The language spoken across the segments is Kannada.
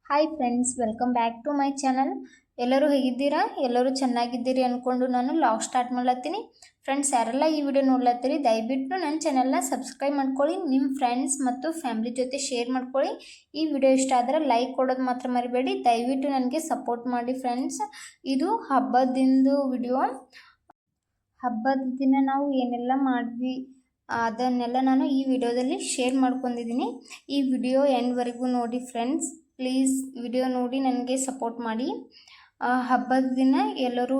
Hi friends, welcome back to my channel. ಎಲ್ಲರೂ ಹೇಗಿದ್ದೀರಾ? ಎಲ್ಲರೂ ಚೆನ್ನಾಗಿದ್ದೀರಿ ಅಂದ್ಕೊಂಡು ನಾನು ಲಾಗ್ ಸ್ಟಾರ್ಟ್ ಮಾಡ್ಲತ್ತೀನಿ. ಫ್ರೆಂಡ್ಸ್, ಯಾರೆಲ್ಲ ಈ ವಿಡಿಯೋ ನೋಡ್ಲತ್ತೀರಿ ದಯವಿಟ್ಟು ನನ್ನ ಚಾನಲ್ನ ಸಬ್ಸ್ಕ್ರೈಬ್ ಮಾಡ್ಕೊಳ್ಳಿ, ನಿಮ್ಮ ಫ್ರೆಂಡ್ಸ್ ಮತ್ತು ಫ್ಯಾಮಿಲಿ ಜೊತೆ ಶೇರ್ ಮಾಡ್ಕೊಳ್ಳಿ. ಈ ವಿಡಿಯೋ ಇಷ್ಟ ಆದರೆ ಲೈಕ್ ಕೊಡೋದು ಮಾತ್ರ ಮರಿಬೇಡಿ. ದಯವಿಟ್ಟು ನನಗೆ ಸಪೋರ್ಟ್ ಮಾಡಿ ಫ್ರೆಂಡ್ಸ್. ಇದು ಹಬ್ಬದಿಂದು ವಿಡಿಯೋ. ಹಬ್ಬದ ದಿನ ನಾವು ಏನೆಲ್ಲ ಮಾಡಿದ್ವಿ ಅದನ್ನೆಲ್ಲ ನಾನು ಈ ವಿಡಿಯೋದಲ್ಲಿ ಶೇರ್ ಮಾಡ್ಕೊಂಡಿದ್ದೀನಿ. ಈ ವಿಡಿಯೋ ಎಂಡ್ವರೆಗೂ ನೋಡಿ ಫ್ರೆಂಡ್ಸ್. ಪ್ಲೀಸ್ ವಿಡಿಯೋ ನೋಡಿ ನನಗೆ ಸಪೋರ್ಟ್ ಮಾಡಿ. ಹಬ್ಬದ ದಿನ ಎಲ್ಲರೂ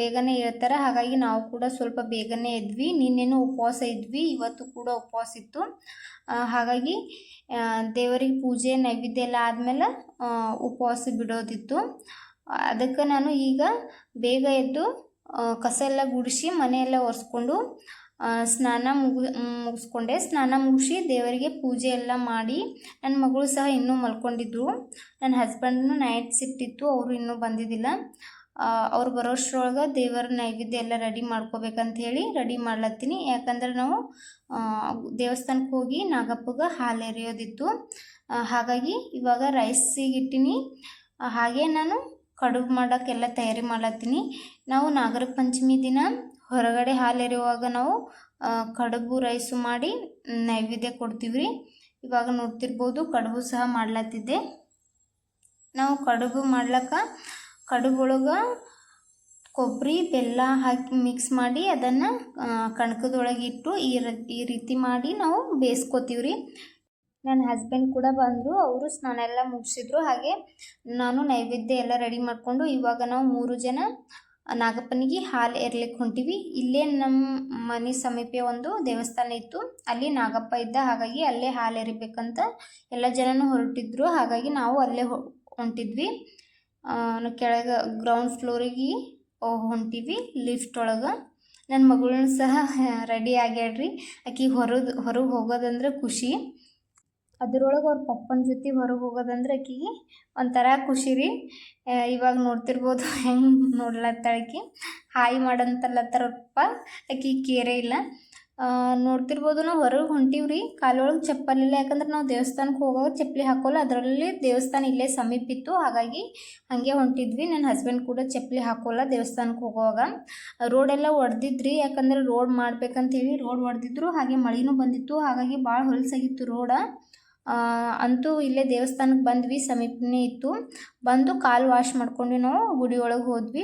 ಬೇಗನೆ ಹೇಳ್ತಾರೆ, ಹಾಗಾಗಿ ನಾವು ಕೂಡ ಸ್ವಲ್ಪ ಬೇಗನೆ ಎದ್ವಿ. ನಿನ್ನೆನೂ ಉಪವಾಸ ಇದ್ವಿ, ಇವತ್ತು ಕೂಡ ಉಪವಾಸ ಇತ್ತು. ಹಾಗಾಗಿ ದೇವರಿಗೆ ಪೂಜೆ ನೈವೇದ್ಯ ಎಲ್ಲ ಆದಮೇಲೆ ಉಪವಾಸ ಬಿಡೋದಿತ್ತು. ಅದಕ್ಕೆ ನಾನು ಈಗ ಬೇಗ ಎದ್ದು ಕಸ ಎಲ್ಲ ಗುಡಿಸಿ ಮನೆಯೆಲ್ಲ ಒರೆಸ್ಕೊಂಡು ಸ್ನಾನ ಮುಗಿಸ್ಕೊಂಡೆ. ಸ್ನಾನ ಮುಗಿಸಿ ದೇವರಿಗೆ ಪೂಜೆ ಎಲ್ಲ ಮಾಡಿ, ನನ್ನ ಮಗಳು ಸಹ ಇನ್ನೂ ಮಲ್ಕೊಂಡಿದ್ರು. ನನ್ನ ಹಸ್ಬೆಂಡ್ನು ನೈಟ್ ಶಿಫ್ಟ್ ಇತ್ತು, ಅವರು ಇನ್ನೂ ಬಂದಿದ್ದಿಲ್ಲ. ಅವ್ರು ಬರೋಷ್ಟ್ರೊಳಗೆ ದೇವರ ನೈವೇದ್ಯ ಎಲ್ಲ ರೆಡಿ ಮಾಡ್ಕೋಬೇಕಂತ ಹೇಳಿ ರೆಡಿ ಮಾಡ್ಲತ್ತೀನಿ. ಯಾಕಂದ್ರೆ ನಾವು ದೇವಸ್ಥಾನಕ್ಕೆ ಹೋಗಿ ನಾಗಪ್ಪಗೆ ಹಾಲು ಎರೆಯೋದಿತ್ತು. ಹಾಗಾಗಿ ಇವಾಗ ರೈಸಿಗೆ ಇಟ್ಟಿನಿ. ಹಾಗೆ ನಾನು ಕಡುಬು ಮಾಡೋಕ್ಕೆಲ್ಲ ತಯಾರಿ ಮಾಡ್ಲತ್ತೀನಿ. ನಾವು ನಾಗರ ಪಂಚಮಿ ದಿನ ಹೊರಗಡೆ ಹಾಲು ಎರೆಯುವಾಗ ನಾವು ಕಡುಬು ರೈಸು ಮಾಡಿ ನೈವೇದ್ಯ ಕೊಡ್ತೀವಿ ರೀ. ಇವಾಗ ನೋಡ್ತಿರ್ಬೋದು ಕಡುಬು ಸಹ ಮಾಡ್ಲತ್ತಿದ್ದೆ. ನಾವು ಕಡುಬು ಮಾಡ್ಲಿಕ್ಕೆ ಕಡುಬು ಒಳಗೆ ಕೊಬ್ಬರಿ ಬೆಲ್ಲ ಹಾಕಿ ಮಿಕ್ಸ್ ಮಾಡಿ ಅದನ್ನು ಕಣಕದೊಳಗೆ ಇಟ್ಟು ಈ ರೀತಿ ಮಾಡಿ ನಾವು ಬೇಯಿಸ್ಕೋತೀವಿ ರೀ. ನನ್ನ ಹಸ್ಬೆಂಡ್ ಕೂಡ ಬಂದರು, ಅವರು ಸ್ನಾನ ಎಲ್ಲ ಮುಗಿಸಿದ್ರು. ಹಾಗೆ ನಾನು ನೈವೇದ್ಯ ಎಲ್ಲ ರೆಡಿ ಮಾಡಿಕೊಂಡು ಇವಾಗ ನಾವು 3 ಜನ ನಾಗಪ್ಪನಿಗೆ ಹಾಲು ಎರ್ಲಿಕ್ಕೆ ಹೊಂಟಿವಿ. ಇಲ್ಲೇ ನಮ್ಮ ಮನೆ ಸಮೀಪ ಒಂದು ದೇವಸ್ಥಾನ ಇತ್ತು, ಅಲ್ಲಿ ನಾಗಪ್ಪ ಇದ್ದ. ಹಾಗಾಗಿ ಅಲ್ಲೇ ಹಾಲು ಎರಿಬೇಕಂತ ಎಲ್ಲ ಜನನೂ ಹೊರಟಿದ್ರು. ಹಾಗಾಗಿ ನಾವು ಅಲ್ಲೇ ಹೊಂಟಿದ್ವಿ. ಕೆಳಗೆ ಗ್ರೌಂಡ್ ಫ್ಲೋರಿಗೆ ಹೊಂಟಿವಿ ಲಿಫ್ಟ್ ಒಳಗೆ. ನನ್ನ ಮಗಳನ್ನ ಸಹ ರೆಡಿ ಆಗ್ಯಾಡ್ರಿ. ಆಕೆ ಹೊರಗೆ ಹೋಗೋದಂದ್ರೆ ಖುಷಿ. ಅದರೊಳಗೆ ಅವ್ರ ಪಪ್ಪನ ಜೊತೆ ಹೊರಗೆ ಹೋಗೋದಂದ್ರೆ ಆಕೆಗೆ ಒಂಥರ ಖುಷಿ ರೀ. ಇವಾಗ ನೋಡ್ತಿರ್ಬೋದು ಹೆಂಗೆ ನೋಡ್ಲತ್ತಾಳಕಿ. ಹಾಯ್ ಮಾಡಂತಲ್ಲತ್ತಾರ ಅವ್ರ ಪಪ್ಪ, ಆಕೆ ಕೇರೇ ಇಲ್ಲ. ನೋಡ್ತಿರ್ಬೋದು ನಾವು ಹೊರಗೆ ಹೊಂಟೀವಿ ರೀ. ಕಾಲೊಳಗೆ ಚಪ್ಪಲಿಲ್ಲ, ಯಾಕಂದ್ರೆ ನಾವು ದೇವಸ್ಥಾನಕ್ಕೆ ಹೋಗೋವಾಗ ಚಪ್ಪಲಿ ಹಾಕೋಲ್ಲ. ಅದರಲ್ಲಿ ದೇವಸ್ಥಾನ ಇಲ್ಲೇ ಸಮೀಪ ಇತ್ತು, ಹಾಗಾಗಿ ಹಾಗೆ ಹೊಂಟಿದ್ವಿ. ನನ್ನ ಹಸ್ಬೆಂಡ್ ಕೂಡ ಚಪ್ಪಲಿ ಹಾಕೋಲ್ಲ ದೇವಸ್ಥಾನಕ್ಕೆ ಹೋಗುವಾಗ. ರೋಡೆಲ್ಲ ಒಡೆದಿದ್ರಿ, ಯಾಕಂದ್ರೆ ರೋಡ್ ಮಾಡ್ಬೇಕಂತೇಳಿ ರೋಡ್ ಒಡೆದಿದ್ರು. ಹಾಗೆ ಮಳೆನೂ ಬಂದಿತ್ತು, ಹಾಗಾಗಿ ಭಾಳ ಹೊಲಸಾಗಿತ್ತು ರೋಡ. ಅಂತೂ ಇಲ್ಲೇ ದೇವಸ್ಥಾನಕ್ಕೆ ಬಂದ್ವಿ, ಸಮೀಪನೇ ಇತ್ತು. ಬಂದು ಕಾಲು ವಾಶ್ ಮಾಡ್ಕೊಂಡು ನಾವು ಗುಡಿ ಒಳಗೆ ಹೋದ್ವಿ.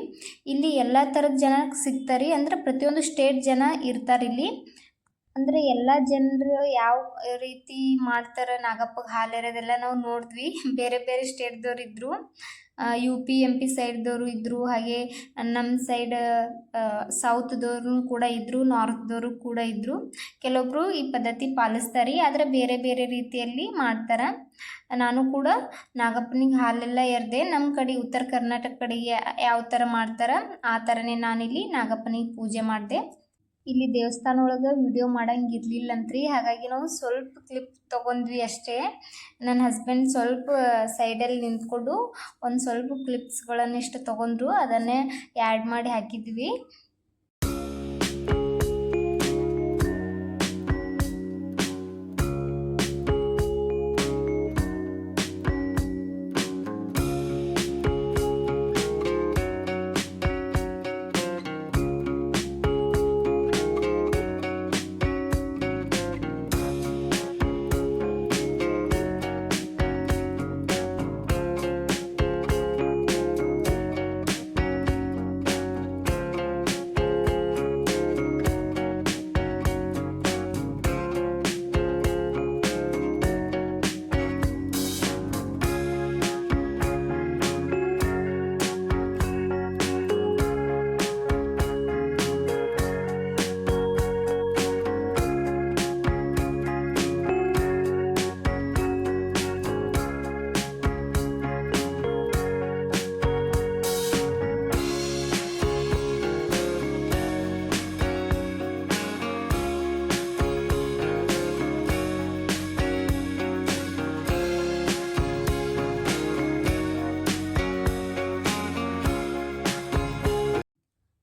ಇಲ್ಲಿ ಎಲ್ಲ ಥರದ ಜನ ಸಿಗ್ತಾರೆ, ಅಂದರೆ ಪ್ರತಿಯೊಂದು ಸ್ಟೇಟ್ ಜನ ಇರ್ತಾರೆ ಇಲ್ಲಿ. ಅಂದರೆ ಎಲ್ಲ ಜನರು ಯಾವ ರೀತಿ ಮಾಡ್ತಾರೆ ನಾಗಪ್ಪಗೆ ಹಾಲು ಎರೆಯೋದೆಲ್ಲ ನಾವು ನೋಡಿದ್ವಿ. ಬೇರೆ ಬೇರೆ ಸ್ಟೇಟ್ದವ್ರು ಇದ್ದರು, UP MP ಸೈಡ್ದವರು ಇದ್ದರು. ಹಾಗೆ ನಮ್ಮ ಸೈಡ್ ಸೌತ್ದವರು ಕೂಡ ಇದ್ದರು, ನಾರ್ತ್ದವರು ಕೂಡ ಇದ್ದರು. ಕೆಲವೊಬ್ಬರು ಈ ಪದ್ಧತಿ ಪಾಲಿಸ್ತಾರೆ, ಆದರೆ ಬೇರೆ ಬೇರೆ ರೀತಿಯಲ್ಲಿ ಮಾಡ್ತಾರೆ. ನಾನು ಕೂಡ ನಾಗಪ್ಪನಿಗೆ ಹಾಲೆಲ್ಲ ಎರೆದೆ. ನಮ್ಮ ಕಡೆ ಉತ್ತರ ಕರ್ನಾಟಕ ಕಡೆಗೆ ಯಾವ ಥರ ಮಾಡ್ತಾರೆ ಆ ಥರನೇ ನಾನಿಲ್ಲಿ ನಾಗಪ್ಪನಿಗೆ ಪೂಜೆ ಮಾಡಿದೆ. ಇಲ್ಲಿ ದೇವಸ್ಥಾನ ಒಳಗೆ ವಿಡಿಯೋ ಮಾಡೋಂಗಿರ್ಲಿಲ್ಲಂತ್ರಿ, ಹಾಗಾಗಿ ನಾವು ಸ್ವಲ್ಪ ಕ್ಲಿಪ್ ತೊಗೊಂಡ್ವಿ ಅಷ್ಟೇ. ನನ್ನ ಹಸ್ಬೆಂಡ್ ಸ್ವಲ್ಪ ಸೈಡಲ್ಲಿ ನಿಂತ್ಕೊಂಡು ಒಂದು ಸ್ವಲ್ಪ ಕ್ಲಿಪ್ಸ್ಗಳನ್ನಿಷ್ಟು ತೊಗೊಂಡ್ರು, ಅದನ್ನೇ ಆ್ಯಡ್ ಮಾಡಿ ಹಾಕಿದ್ವಿ.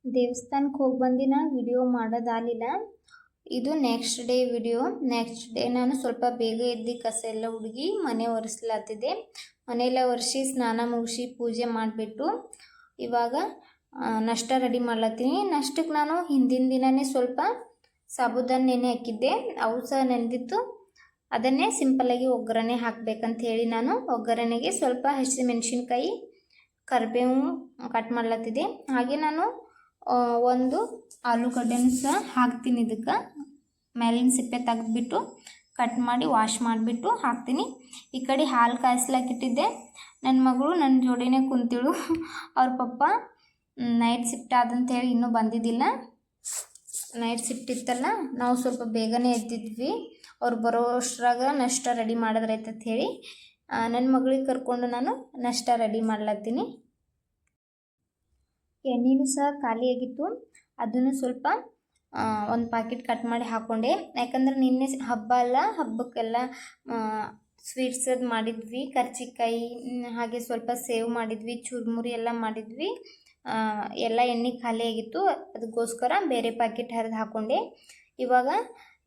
ದೇವಸ್ಥಾನಕ್ಕೆ ಹೋಗಿ ಬಂದಿನ ವಿಡಿಯೋ ಮಾಡೋದಾಗಲಿಲ್ಲ. ಇದು next day video. Next day ನಾನು ಸ್ವಲ್ಪ ಬೇಗ ಎದ್ದು ಕಸ ಎಲ್ಲ ಹುಡುಗಿ ಮನೆ ಒರೆಸ್ಲಾತಿದ್ದೆ. ಮನೆಯೆಲ್ಲ ಒರೆಸಿ ಸ್ನಾನ ಮುಗಿಸಿ ಪೂಜೆ ಮಾಡಿಬಿಟ್ಟು ಇವಾಗ ನಾಷ್ಟ ರೆಡಿ ಮಾಡ್ಲತ್ತೀನಿ. ನಾಷ್ಟಕ್ಕೆ ನಾನು ಹಿಂದಿನ ದಿನವೇ ಸ್ವಲ್ಪ ಸಾಬುದಾನ ನೆನೆ ಹಾಕಿದ್ದೆ, ಅವು ಸಹ ನೆನೆದಿತ್ತು. ಅದನ್ನೇ ಸಿಂಪಲ್ಲಾಗಿ ಒಗ್ಗರಣೆ ಹಾಕಬೇಕಂತ ಹೇಳಿ ನಾನು ಒಗ್ಗರಣೆಗೆ ಸ್ವಲ್ಪ ಹಸಿಮೆಣಸಿನ್ಕಾಯಿ, ಕರಿಬೇವು ಕಟ್ ಮಾಡ್ಲತ್ತಿದ್ದೆ. ಹಾಗೆ ನಾನು ಒಂದು ಆಲೂಗಡ್ಡೆನೂ ಸಹ ಹಾಕ್ತೀನಿ. ಇದಕ್ಕೆ ಮೇಲಿನ ಸಿಪ್ಪೆ ತೆಗೆದ್ಬಿಟ್ಟು ಕಟ್ ಮಾಡಿ ವಾಶ್ ಮಾಡಿಬಿಟ್ಟು ಹಾಕ್ತೀನಿ. ಈ ಕಡೆ ಹಾಲು ಕಾಯಿಸ್ಲಾಕಿಟ್ಟಿದ್ದೆ. ನನ್ನ ಮಗಳು ನನ್ನ ಜೋಡಿನೇ ಕುಂತಿಳು. ಅವ್ರ ಪಪ್ಪ ನೈಟ್ ಶಿಫ್ಟ್ ಆದಂತೇಳಿ ಇನ್ನೂ ಬಂದಿದ್ದಿಲ್ಲ. ನೈಟ್ ಶಿಫ್ಟ್ ಇತ್ತಲ್ಲ, ನಾವು ಸ್ವಲ್ಪ ಬೇಗನೆ ಎದ್ದಿದ್ವಿ. ಅವ್ರು ಬರೋ ಅಷ್ಟರಾಗ ನಾಷ್ಟ ರೆಡಿ ಮಾಡಿದ್ರೈತೆ ಅಂತ ಹೇಳಿ ನನ್ನ ಮಗಳಿಗೆ ಕರ್ಕೊಂಡು ನಾನು ನಾಷ್ಟ ರೆಡಿ ಮಾಡ್ಲತ್ತೀನಿ. ಎಣ್ಣೆನೂ ಸಹ ಖಾಲಿಯಾಗಿತ್ತು. ಅದನ್ನು ಸ್ವಲ್ಪ ಒಂದು ಪ್ಯಾಕೆಟ್ ಕಟ್ ಮಾಡಿ ಹಾಕ್ಕೊಂಡೆ. ಯಾಕಂದ್ರೆ ನಿನ್ನೆ ಹಬ್ಬ ಅಲ್ಲ, ಹಬ್ಬಕ್ಕೆಲ್ಲ ಸ್ವೀಟ್ಸ್ ಅದು ಮಾಡಿದ್ವಿ. ಕರ್ಜಿಕಾಯಿ ಹಾಗೆ ಸ್ವಲ್ಪ ಸೇವ್ ಮಾಡಿದ್ವಿ, ಚುರುಮುರಿ ಎಲ್ಲ ಮಾಡಿದ್ವಿ. ಎಲ್ಲ ಎಣ್ಣೆ ಖಾಲಿಯಾಗಿತ್ತು, ಅದಕ್ಕೋಸ್ಕರ ಬೇರೆ ಪ್ಯಾಕೆಟ್ ಹರಿದು ಹಾಕ್ಕೊಂಡೆ. ಇವಾಗ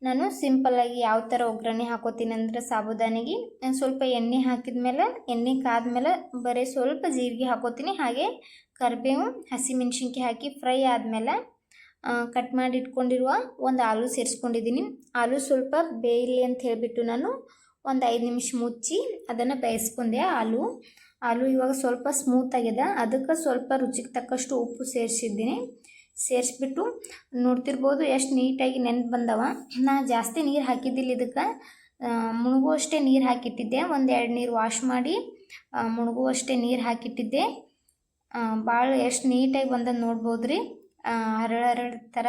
ನಾನು ಸಿಂಪಲ್ಲಾಗಿ ಯಾವ ಥರ ಒಗ್ಗರಣೆ ಹಾಕೋತೀನಿ ಅಂದರೆ ಸಾಬುದಾನಿಗೆ ಸ್ವಲ್ಪ ಎಣ್ಣೆ ಹಾಕಿದ್ಮೇಲೆ, ಎಣ್ಣೆ ಕಾದ್ಮೇಲೆ ಬರೀ ಸ್ವಲ್ಪ ಜೀರಿಗೆ ಹಾಕೋತೀನಿ. ಹಾಗೆ ಕರಿಬೇವು, ಹಸಿಮೆಣ್ಸಿನ್ಕಾಯಿ ಹಾಕಿ ಫ್ರೈ ಆದಮೇಲೆ ಕಟ್ ಮಾಡಿ ಇಟ್ಕೊಂಡಿರುವ ಒಂದು ಆಲೂ ಸೇರಿಸ್ಕೊಂಡಿದ್ದೀನಿ. ಆಲೂ ಸ್ವಲ್ಪ ಬೇಯಲಿ ಅಂತ ಹೇಳಿಬಿಟ್ಟು ನಾನು ಒಂದು 5 ನಿಮಿಷ ಮುಚ್ಚಿ ಅದನ್ನು ಬೇಯಿಸ್ಕೊಂಡೆ. ಆಲೂ ಇವಾಗ ಸ್ವಲ್ಪ ಸ್ಮೂತ್ ಆಗ್ಯದ. ಅದಕ್ಕೆ ಸ್ವಲ್ಪ ರುಚಿಗೆ ತಕ್ಕಷ್ಟು ಉಪ್ಪು ಸೇರಿಸ್ಬಿಟ್ಟು ನೋಡ್ತಿರ್ಬೋದು ಎಷ್ಟು ನೀಟಾಗಿ ನೆನೆದು ಬಂದವ. ನಾ ಜಾಸ್ತಿ ನೀರು ಹಾಕಿದ್ದಿಲ್ಲ, ಇದಕ್ಕೆ ಮುಳುಗುವಷ್ಟೇ ನೀರು ಹಾಕಿಟ್ಟಿದ್ದೆ. 1-2 ನೀರು ವಾಶ್ ಮಾಡಿ ಮುಳುಗುವಷ್ಟೇ ನೀರು ಹಾಕಿಟ್ಟಿದ್ದೆ. ಭಾಳ ಎಷ್ಟು ನೀಟಾಗಿ ಬಂದದ್ದು ನೋಡ್ಬೋದು ರೀ, ಹರಳು ಥರ.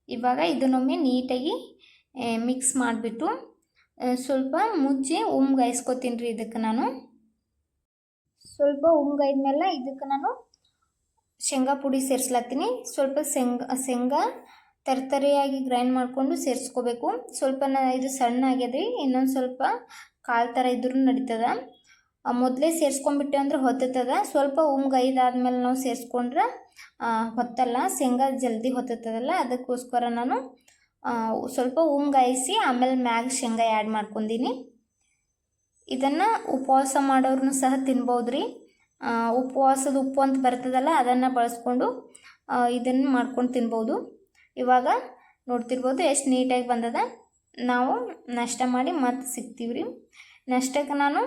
ಇವಾಗ ಇದನ್ನೊಮ್ಮೆ ನೀಟಾಗಿ ಮಿಕ್ಸ್ ಮಾಡಿಬಿಟ್ಟು ಸ್ವಲ್ಪ ಮುಚ್ಚಿ ಉಮ್ಗಾಯಿಸ್ಕೊತೀನಿ ರೀ. ಇದಕ್ಕೆ ನಾನು ಸ್ವಲ್ಪ ಉಮ್ಗಾಯ್ದ್ಮೇಲೆ ಇದಕ್ಕೆ ನಾನು ಶೇಂಗಾ ಪುಡಿ ಸೇರಿಸ್ಲತ್ತೀನಿ. ಸ್ವಲ್ಪ ಶೇಂಗಾ ತರ್ತರಿಯಾಗಿ ಗ್ರೈಂಡ್ ಮಾಡಿಕೊಂಡು ಸೇರಿಸ್ಕೋಬೇಕು. ಸ್ವಲ್ಪ ಇದು ಸಣ್ಣ ಆಗ್ಯದ್ರಿ, ಇನ್ನೊಂದು ಸ್ವಲ್ಪ ಕಾಳು ಥರ ಇದ್ರೂ ನಡೀತದ. ಮೊದಲೇ ಸೇರಿಸ್ಕೊಂಡ್ಬಿಟ್ಟೆ ಅಂದ್ರೆ ಹೊತ್ತದ. ಸ್ವಲ್ಪ ಉಮ್ಗಾಯ್ದಾದ್ಮೇಲೆ ನಾವು ಸೇರಿಸ್ಕೊಂಡ್ರೆ ಹೊತ್ತಲ್ಲ, ಶೇಂಗಾ ಜಲ್ದಿ ಹೊತ್ತದಲ್ಲ. ಅದಕ್ಕೋಸ್ಕರ ನಾನು ಸ್ವಲ್ಪ ಉಮ್ಗಾಯಿಸಿ ಆಮೇಲೆ ಮ್ಯಾಗ ಶೇಂಗಾ ಆ್ಯಡ್ ಮಾಡ್ಕೊಂಡೀನಿ. ಇದನ್ನು ಉಪವಾಸ ಮಾಡೋರ್ನು ಸಹ ತಿನ್ಬೋದು ರೀ. ಉಪವಾಸದ ಉಪ್ಪು ಅಂತ ಬರ್ತದಲ್ಲ, ಅದನ್ನು ಬಳಸ್ಕೊಂಡು ಇದನ್ನು ಮಾಡ್ಕೊಂಡು ತಿನ್ಬೋದು. ಇವಾಗ ನೋಡ್ತಿರ್ಬೋದು ಎಷ್ಟು ನೀಟಾಗಿ ಬಂದದ. ನಾವು ನಾಷ್ಟ ಮಾಡಿ ಮತ್ತೆ ಸಿಗ್ತೀವಿ ರೀ. ನಾಷ್ಟಕ್ಕೆ ನಾನು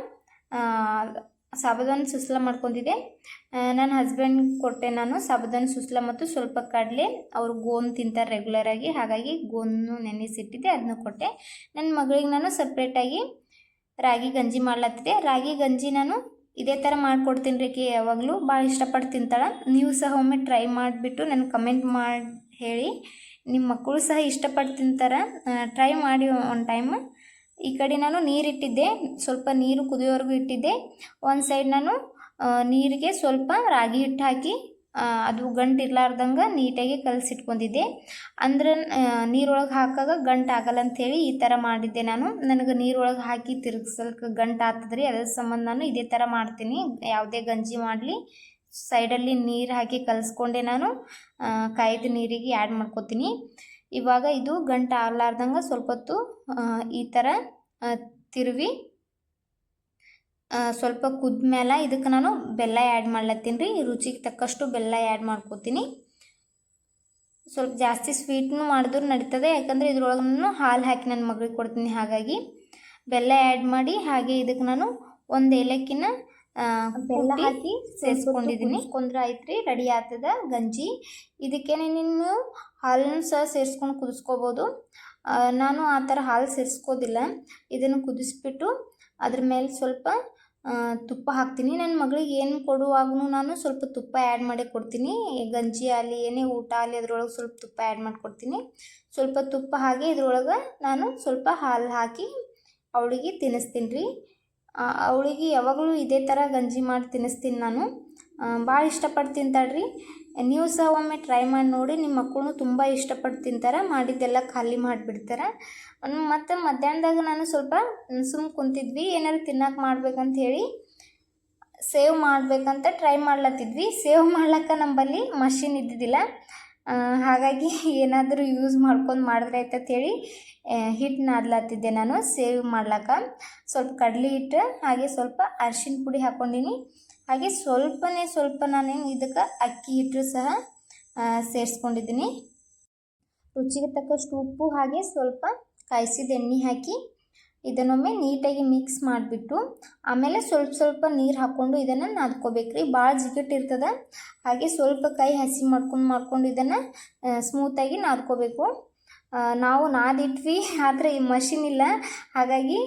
ಸಾಬುದಾನ ಸುಸ್ಲ ಮಾಡ್ಕೊಂಡಿದ್ದೆ. ನನ್ನ ಹಸ್ಬೆಂಡ್ ಕೊಟ್ಟೆ ನಾನು ಸಾಬುದಾನ ಸುಸ್ಲ ಮತ್ತು ಸ್ವಲ್ಪ ಕಡಲೆ. ಅವರು ಗೋನ್ ತಿಂತಾರೆ ರೆಗ್ಯುಲರಾಗಿ, ಹಾಗಾಗಿ ಗೋನು ನೆನೆಸಿಟ್ಟಿದ್ದೆ, ಅದನ್ನು ಕೊಟ್ಟೆ. ನನ್ನ ಮಗಳಿಗೆ ನಾನು ಸಪ್ರೇಟಾಗಿ ರಾಗಿ ಗಂಜಿ ಮಾಡ್ಲತ್ತಿದ್ದೆ. ರಾಗಿ ಗಂಜಿ ನಾನು ಇದೇ ಥರ ಮಾಡಿಕೊಡ್ತೀನಿ ರೀ. ಯಾವಾಗಲೂ ಭಾಳ ಇಷ್ಟಪಟ್ಟು ತಿಂತಾಳೆ. ನೀವು ಸಹ ಒಮ್ಮೆ ಟ್ರೈ ಮಾಡಿಬಿಟ್ಟು ನನಗೆ ಕಮೆಂಟ್ ಮಾಡಿ ಹೇಳಿ. ನಿಮ್ಮ ಮಕ್ಕಳು ಸಹ ಇಷ್ಟಪಟ್ಟು ತಿಂತಾರೆ, ಟ್ರೈ ಮಾಡಿ ಒಂದು ಟೈಮು. ಈ ಕಡೆ ನಾನು ನೀರಿಟ್ಟಿದ್ದೆ, ಸ್ವಲ್ಪ ನೀರು ಕುದಿಯೋವರೆಗೂ ಇಟ್ಟಿದ್ದೆ. ಒಂದು ಸೈಡ್ ನಾನು ನೀರಿಗೆ ಸ್ವಲ್ಪ ರಾಗಿ ಹಿಟ್ಟು ಹಾಕಿ ಅದು ಗಂಟು ಇರಲಾರ್ದಂಗೆ ನೀಟಾಗಿ ಕಲಸಿಟ್ಕೊಂಡಿದ್ದೆ. ಅಂದ್ರೆ ನೀರೊಳಗೆ ಹಾಕಾಗ ಗಂಟು ಆಗಲ್ಲ ಅಂಥೇಳಿ ಈ ಥರ ಮಾಡಿದ್ದೆ ನಾನು. ನನಗೆ ನೀರೊಳಗೆ ಹಾಕಿ ತಿರುಗಿಸಲ್ಕೆ ಗಂಟು ಆಗ್ತದ್ರಿ, ಅದ್ರ ಸಂಬಂಧ ನಾನು ಇದೇ ಥರ ಮಾಡ್ತೀನಿ. ಯಾವುದೇ ಗಂಜಿ ಮಾಡಲಿ ಸೈಡಲ್ಲಿ ನೀರು ಹಾಕಿ ಕಲಿಸ್ಕೊಂಡೆ ನಾನು ಕಾಯ್ದ ನೀರಿಗೆ ಆ್ಯಡ್ ಮಾಡ್ಕೊತೀನಿ. ಇವಾಗ ಇದು ಗಂಟು ಆಗಲಾರ್ದಂಗೆ ಸ್ವಲ್ಪ ಹೊತ್ತು ಈ ಥರ ತಿರುವಿ ಸ್ವಲ್ಪ ಕುದ್ಮೇಲೆ ಇದಕ್ಕೆ ನಾನು ಬೆಲ್ಲ ಆ್ಯಡ್ ಮಾಡ್ಲತ್ತೀನಿ ರೀ. ರುಚಿಗೆ ತಕ್ಕಷ್ಟು ಬೆಲ್ಲ ಆ್ಯಡ್ ಮಾಡ್ಕೋತೀನಿ. ಸ್ವಲ್ಪ ಜಾಸ್ತಿ ಸ್ವೀಟ್ನು ಮಾಡಿದ್ರು ನಡೀತದೆ, ಯಾಕಂದರೆ ಇದ್ರೊಳಗೆ ನಾನು ಹಾಲು ಹಾಕಿ ನನ್ನ ಮಗಳಿಗೆ ಕೊಡ್ತೀನಿ. ಹಾಗಾಗಿ ಬೆಲ್ಲ ಆ್ಯಡ್ ಮಾಡಿ ಹಾಗೆ ಇದಕ್ಕೆ ನಾನು ಒಂದು ಏಲಕ್ಕಿನ ಬೆಲ್ಲ ಹಾಕಿ ಸೇರಿಸ್ಕೊಂಡಿದ್ದೀನಿ. ಕೊಂದ್ರೆ ಆಯ್ತು ರೀ, ರೆಡಿ ಆಗ್ತದೆ ಗಂಜಿ. ಇದಕ್ಕೇನೆ ನೀನು ಹಾಲನ್ನು ಸಹ ಸೇರಿಸ್ಕೊಂಡು ಕುದಿಸ್ಕೋಬೋದು. ನಾನು ಆ ಥರ ಹಾಲು ಸೇರಿಸ್ಕೋದಿಲ್ಲ. ಇದನ್ನು ಕುದಿಸ್ಬಿಟ್ಟು ಅದ್ರ ಮೇಲೆ ಸ್ವಲ್ಪ ತುಪ್ಪ ಹಾಕ್ತೀನಿ. ನನ್ನ ಮಗಳಿಗೆ ಏನು ಕೊಡುವಾಗೂ ನಾನು ಸ್ವಲ್ಪ ತುಪ್ಪ ಆ್ಯಡ್ ಮಾಡಿ ಕೊಡ್ತೀನಿ. ಗಂಜಿ ಆಗಲಿ ಏನೇ ಊಟ ಆಗಲಿ ಅದ್ರೊಳಗೆ ಸ್ವಲ್ಪ ತುಪ್ಪ ಆ್ಯಡ್ ಮಾಡಿಕೊಡ್ತೀನಿ. ಸ್ವಲ್ಪ ತುಪ್ಪ ಹಾಗೆ ಇದ್ರೊಳಗೆ ನಾನು ಸ್ವಲ್ಪ ಹಾಲು ಹಾಕಿ ಅವಳಿಗೆ ತಿನ್ನಿಸ್ತೀನಿ ರೀ. ಅವಳಿಗೆ ಯಾವಾಗಲೂ ಇದೇ ಥರ ಗಂಜಿ ಮಾಡಿ ತಿನ್ನಿಸ್ತೀನಿ ನಾನು. ಭಾಳ ಇಷ್ಟಪಟ್ಟು ತಿಂತಾಳ್ರಿ. ನೀವು ಸಹ ಒಮ್ಮೆ ಟ್ರೈ ಮಾಡಿ ನೋಡಿ. ನಿಮ್ಮ ಮಕ್ಕಳು ತುಂಬ ಇಷ್ಟಪಟ್ಟು ತಿಂತಾರೆ. ಮಾಡಿದ್ದೆಲ್ಲ ಖಾಲಿ ಮಾಡಿಬಿಡ್ತಾರೆ. ಮತ್ತು ಮಧ್ಯಾಹ್ನದಾಗ ನಾನು ಸ್ವಲ್ಪ ಕುಂತಿದ್ವಿ, ಏನಾದ್ರು ತಿನ್ನೋಕೆ ಮಾಡ್ಬೇಕಂತ ಹೇಳಿ ಸೇವ್ ಮಾಡಬೇಕಂತ ಟ್ರೈ ಮಾಡ್ಲತ್ತಿದ್ವಿ. ಸೇವ್ ಮಾಡ್ಲಿಕ್ಕೆ ನಮ್ಮಲ್ಲಿ ಮಷಿನ್ ಇದ್ದಿದ್ದಿಲ್ಲ. ಹಾಗಾಗಿ ಏನಾದರೂ ಯೂಸ್ ಮಾಡ್ಕೊಂಡು ಮಾಡಿದ್ರೆ ಅಂತ ಹೇಳಿ ಹಿಟ್ಟು ನಾದ್ಲತ್ತಿದ್ದೆ ನಾನು ಸೇವ್ ಮಾಡ್ಲಿಕ್ಕೆ. ಸ್ವಲ್ಪ ಕಡಲೆ ಹಿಟ್ಟು ಹಾಗೆ ಸ್ವಲ್ಪ ಅರಿಶಿನ ಪುಡಿ ಹಾಕ್ಕೊಂಡಿನಿ. ಹಾಗೆ ಸ್ವಲ್ಪ ನಾನೇನು ಇದಕ್ಕೆ ಅಕ್ಕಿ ಹಿಟ್ಟು ಸಹ ಸೇರಿಸ್ಕೊಂಡಿದ್ದೀನಿ. ರುಚಿಗೆ ತಕ್ಕಷ್ಟು ಉಪ್ಪು ಹಾಗೆ ಸ್ವಲ್ಪ ಕಾಯಿಸಿದ ಎಣ್ಣೆ ಹಾಕಿ ಇದನ್ನೊಮ್ಮೆ ನೀಟಾಗಿ ಮಿಕ್ಸ್ ಮಾಡಿಬಿಟ್ಟು ಆಮೇಲೆ ಸ್ವಲ್ಪ ನೀರು ಹಾಕ್ಕೊಂಡು ಇದನ್ನು ನಾದ್ಕೋಬೇಕ್ರಿ. ಭಾಳ ಜಿಗಟ್ಟಿರ್ತದೆ. ಹಾಗೆ ಸ್ವಲ್ಪ ಕೈ ಹಸಿ ಮಾಡ್ಕೊಂಡು ಇದನ್ನು ಸ್ಮೂತಾಗಿ ನಾದ್ಕೋಬೇಕು. ನಾವು ನಾದಿಟ್ವಿ, ಆದರೆ ಈ ಮಷಿನ್ ಇಲ್ಲ. ಹಾಗಾಗಿ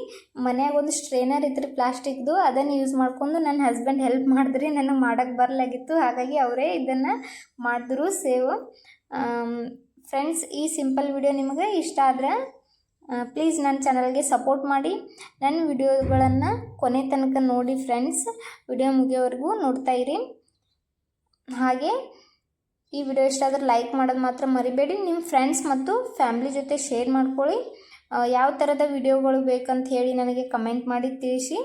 ಮನ್ಯಾಗ ಒಂದು ಸ್ಟ್ರೇನರ್ ಇತ್ತು ಪ್ಲಾಸ್ಟಿಕ್ದು, ಅದನ್ನು ಯೂಸ್ ಮಾಡಿಕೊಂಡು ನನ್ನ ಹಸ್ಬೆಂಡ್ ಹೆಲ್ಪ್ ಮಾಡಿದ್ರಿ. ನನಗೆ ಮಾಡೋಕ್ಕೆ ಬರಲಾಗಿತ್ತು. ಹಾಗಾಗಿ ಅವರೇ ಇದನ್ನು ಮಾಡಿದ್ರು ಸೇವ್. ಫ್ರೆಂಡ್ಸ್, ಈ ಸಿಂಪಲ್ ವಿಡಿಯೋ ನಿಮಗೆ ಇಷ್ಟ ಆದರೆ ಪ್ಲೀಸ್ ನನ್ನ ಚಾನಲ್ಗೆ ಸಪೋರ್ಟ್ ಮಾಡಿ. ನನ್ನ ವಿಡಿಯೋಗಳನ್ನು ಕೊನೆ ತನಕ ನೋಡಿ ಫ್ರೆಂಡ್ಸ್. ವಿಡಿಯೋ ಮುಗಿಯೋವರೆಗೂ ನೋಡ್ತಾಯಿರಿ. ಹಾಗೆ ಈ ವಿಡಿಯೋ ಇಷ್ಟ ಆದರೆ ಲೈಕ್ ಮಾಡೋದು ಮಾತ್ರ ಮರಿಬೇಡಿ. ನಿಮ್ಮ ಫ್ರೆಂಡ್ಸ್ ಮತ್ತು ಫ್ಯಾಮ್ಲಿ ಜೊತೆ ಶೇರ್ ಮಾಡ್ಕೊಳ್ಳಿ. ಯಾವ ಥರದ ವಿಡಿಯೋಗಳು ಬೇಕಂತ ಹೇಳಿ ನನಗೆ ಕಮೆಂಟ್ ಮಾಡಿ ತಿಳಿಸಿ.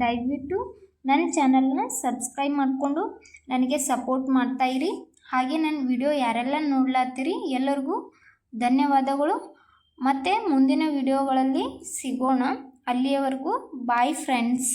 ದಯವಿಟ್ಟು ನನ್ನ ಚಾನಲ್ನ ಸಬ್ಸ್ಕ್ರೈಬ್ ಮಾಡಿಕೊಂಡು ನನಗೆ ಸಪೋರ್ಟ್ ಮಾಡ್ತಾಯಿರಿ. ಹಾಗೆ ನನ್ನ ವಿಡಿಯೋ ಯಾರೆಲ್ಲ ನೋಡ್ಲಾತ್ತೀರಿ ಎಲ್ಲರಿಗೂ ಧನ್ಯವಾದಗಳು. ಮತ್ತು ಮುಂದಿನ ವಿಡಿಯೋಗಳಲ್ಲಿ ಸಿಗೋಣ. ಅಲ್ಲಿಯವರೆಗೂ ಬಾಯ್ ಫ್ರೆಂಡ್ಸ್.